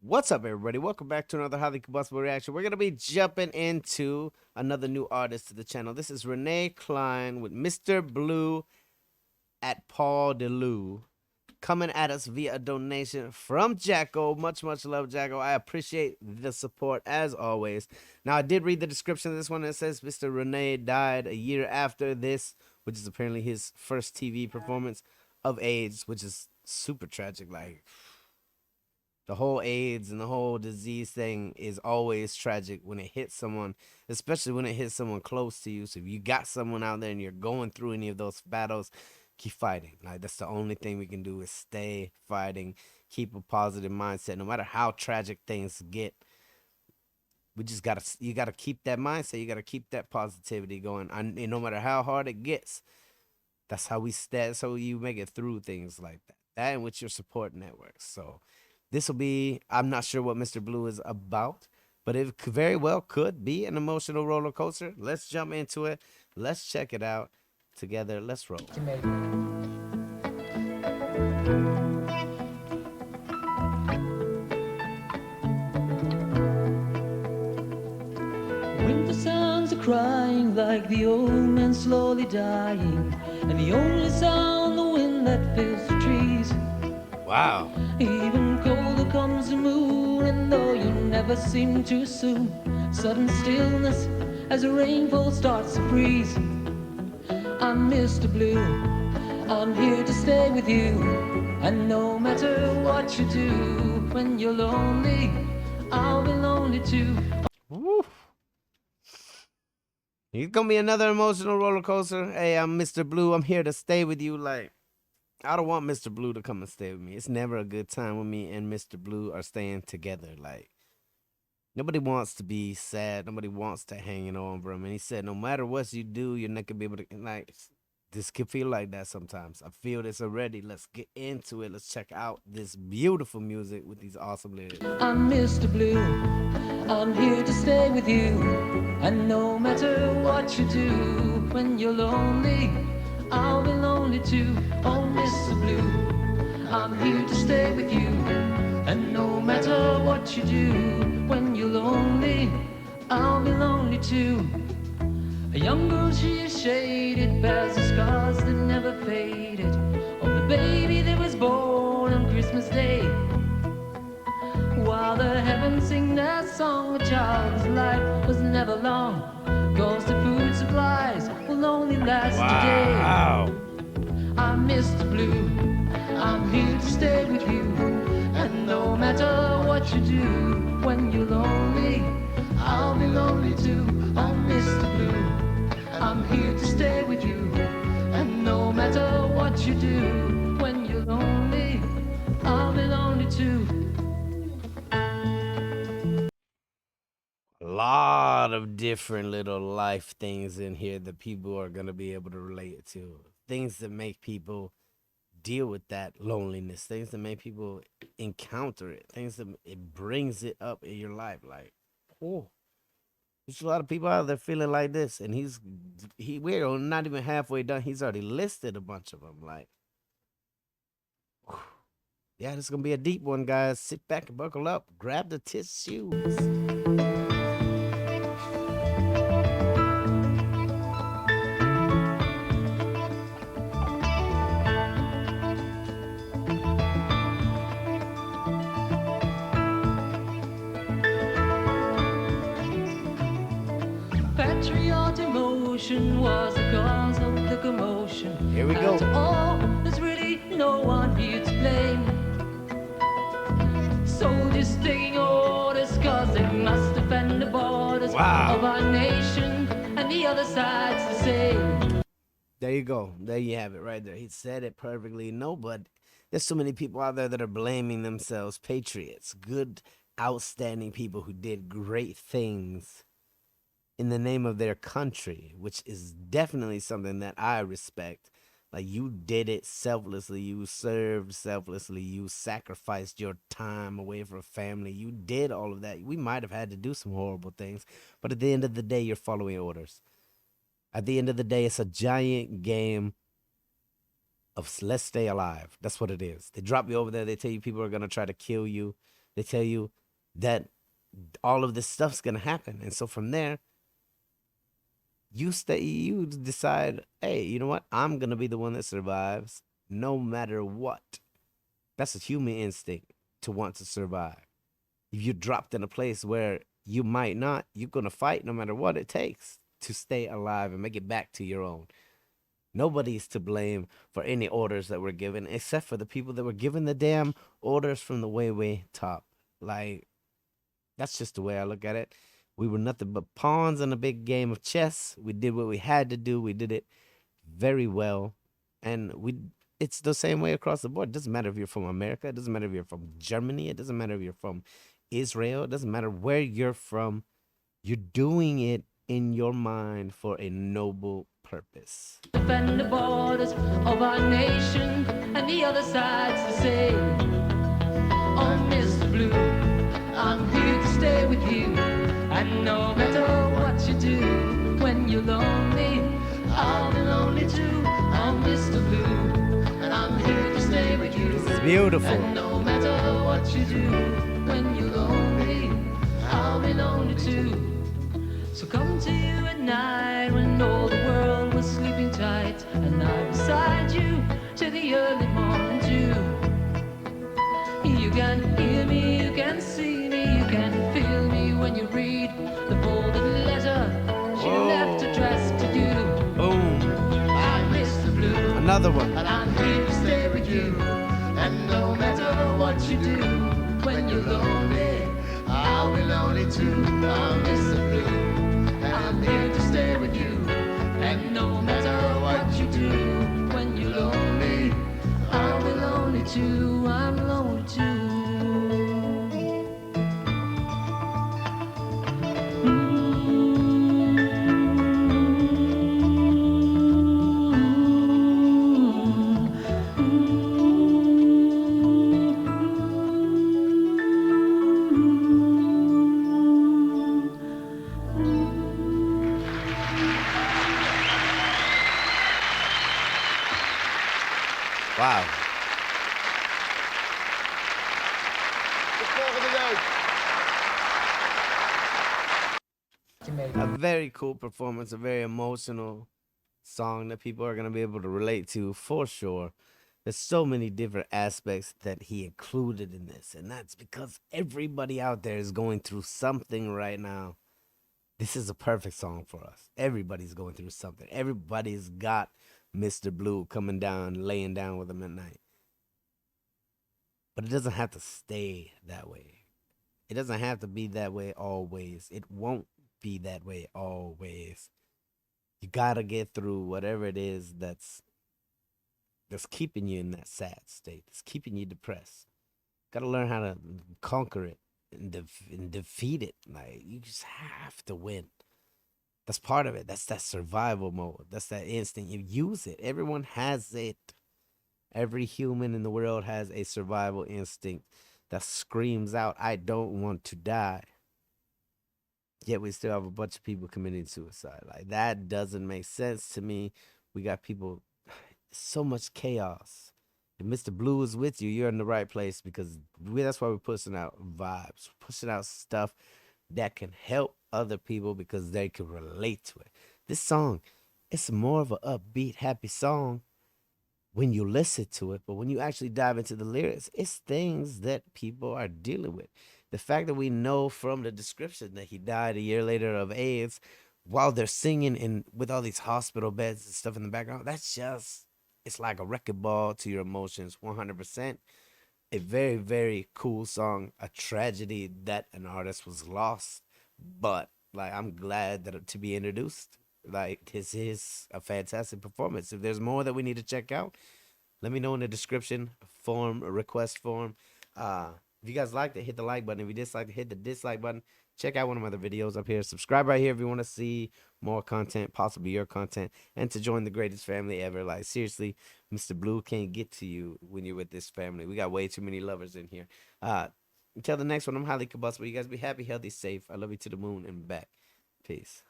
What's up, everybody? Welcome back to another highly combustible reaction. We're gonna be jumping into another new artist to the channel. This is Rene Klijn with Mr. Blue at Paul DeLu, coming at us via a donation from Jacko. Much love, Jacko. I appreciate the support as always. Now, I did read the description of this one. It says Mr. Rene died a year after this, which is apparently his first TV performance, of AIDS, which is super tragic. Like, the whole AIDS and the whole disease thing is always tragic when it hits someone, especially when it hits someone close to you. So if you got someone out there and you're going through any of those battles, keep fighting. Like, that's the only thing we can do is stay fighting, keep a positive mindset. No matter how tragic things get, you gotta keep that mindset. You gotta keep that positivity going. And no matter how hard it gets, that's how we stay. So you make it through things like that. That and with your support networks. So this will be, I'm not sure what Mr. Blue is about, but it very well could be an emotional roller coaster. Let's jump into it. Let's check it out together. Let's roll. Winter sounds are crying like the old man slowly dying, and the only sound the wind that fills the trees. Wow. Even colder comes the moon, and though you never seem too soon, sudden stillness as the rainfall starts to freeze. I'm Mr. Blue, I'm here to stay with you, and no matter what you do, when you're lonely, I'll be lonely too. Woo. It's gonna be another emotional roller coaster. Hey, I'm Mr. Blue. I'm here to stay with you. Like, I don't want Mr. Blue to come and stay with me. It's never a good time when me and Mr. Blue are staying together. Like, nobody wants to be sad. Nobody wants to hang over him. And he said, no matter what you do, you're not gonna be able to. Like, this can feel like that sometimes. I feel this already. Let's get into it. Let's check out this beautiful music with these awesome lyrics. I'm Mr. Blue, I'm here to stay with you, and no matter what you do, when you're lonely, I'll be lonely too. Oh, Mr. Blue, I'm here to stay with you, and no matter what you do, when you're lonely, I'll be lonely too. A young girl, she is shaded, bears the scars that never faded, of the baby that was born on Christmas Day. While the heavens sing their song, a child's life was never long, 'cause the food supplies will only last today. Wow. I'm Mr. Blue, I'm here to stay with you, and no matter what you do, when you're lonely, I'll be lonely too. I'm Mr. Blue, I'm here to stay with you, and no matter what you do, when you're lonely, I'll be lonely too. A lot of different little life things in here that people are going to be able to relate to. Things that make people deal with that loneliness. Things that make people encounter it. Things that it brings it up in your life. Like, oh, there's a lot of people out there feeling like this. And we're not even halfway done. He's already listed a bunch of them. Like, whew. Yeah, this is going to be a deep one, guys. Sit back and buckle up. Grab the tissues. Patriot emotion was the cause of the commotion. Here we go. After all, there's really no one here to blame. Soldiers taking orders 'cause they must defend the borders of our nation, and the other side's the same. There you go. There you have it right there. He said it perfectly. No, but there's so many people out there that are blaming themselves patriots, good, outstanding people who did great things in the name of their country, which is definitely something that I respect. Like, you did it selflessly, you served selflessly, you sacrificed your time away from family, you did all of that. We might have had to do some horrible things, but at the end of the day, you're following orders. At the end of the day, it's a giant game of let's stay alive. That's what it is. They drop you over there, they tell you people are going to try to kill you. They tell you that all of this stuff's gonna happen, and so from there, you decide, hey, you know what? I'm gonna be the one that survives no matter what. That's a human instinct to want to survive. If you're dropped in a place where you might not, you're gonna fight no matter what it takes to stay alive and make it back to your own. Nobody's to blame for any orders that were given except for the people that were given the damn orders from the way top. Like, that's just the way I look at it. We were nothing but pawns in a big game of chess. We did what we had to do. We did it very well. And it's the same way across the board. It doesn't matter if you're from America. It doesn't matter if you're from Germany. It doesn't matter if you're from Israel. It doesn't matter where you're from. You're doing it in your mind for a noble purpose. Defend the borders of our nation, and the other side's the same. Oh, Mr. Blue, I'm here to stay with you. And no matter what you do, when you're lonely, I'll be lonely too. I'm Mr. Blue, and I'm here to stay with you. This is beautiful. And no matter what you do, when you're lonely, I'll be lonely too. So come to you at night when all the world was sleeping tight, and I'm beside you to the early morning dew. You can hear me, you can see me, you can feel me when you read the folded letter she left addressed to you. Boom. I'm Mr. Blue, Another one. and I'm here to stay with you. And no matter what you do, when you're lonely, I'll be lonely too. I'm Mr. Blue, and I'm here to stay with you. And no matter what you do, when you're lonely, I'll be lonely too. I'm lonely too. Wow. A very cool performance, a very emotional song that people are going to be able to relate to for sure. There's so many different aspects that he included in this, and that's because everybody out there is going through something right now. This is a perfect song for us. Everybody's going through something. Everybody's got Mr. Blue coming down, laying down with them at night. But it doesn't have to stay that way. It doesn't have to be that way always. It won't be that way always. You gotta get through whatever it is that's keeping you in that sad state. That's keeping you depressed. Gotta learn how to conquer it and defeat it. Like, you just have to win. That's part of it. That's that survival mode. That's that instinct. You use it. Everyone has it. Every human in the world has a survival instinct that screams out, I don't want to die. Yet we still have a bunch of people committing suicide. Like, that doesn't make sense to me. We got people, so much chaos. If Mr. Blue is with you, you're in the right place, because that's why we're pushing out vibes, pushing out stuff that can help other people because they can relate to it. This song, it's more of an upbeat, happy song when you listen to it, but when you actually dive into the lyrics, it's things that people are dealing with. The fact that we know from the description that he died a year later of AIDS while they're singing and with all these hospital beds and stuff in the background, that's just, it's like a wrecking ball to your emotions, 100%. A very, very cool song. A tragedy that an artist was lost, but like, I'm glad that to be introduced. Like, this is a fantastic performance. If there's more that we need to check out, let me know in the description form, request form. If you guys liked it, hit the like button. If you disliked it, hit the dislike button. Check out one of my other videos up here. Subscribe right here if you want to see more content, possibly your content, and to join the greatest family ever. Like, seriously, Mr. Blue can't get to you when you're with this family. We got way too many lovers in here. Until the next one, I'm highly combustible. You guys be happy, healthy, safe. I love you to the moon and back. Peace.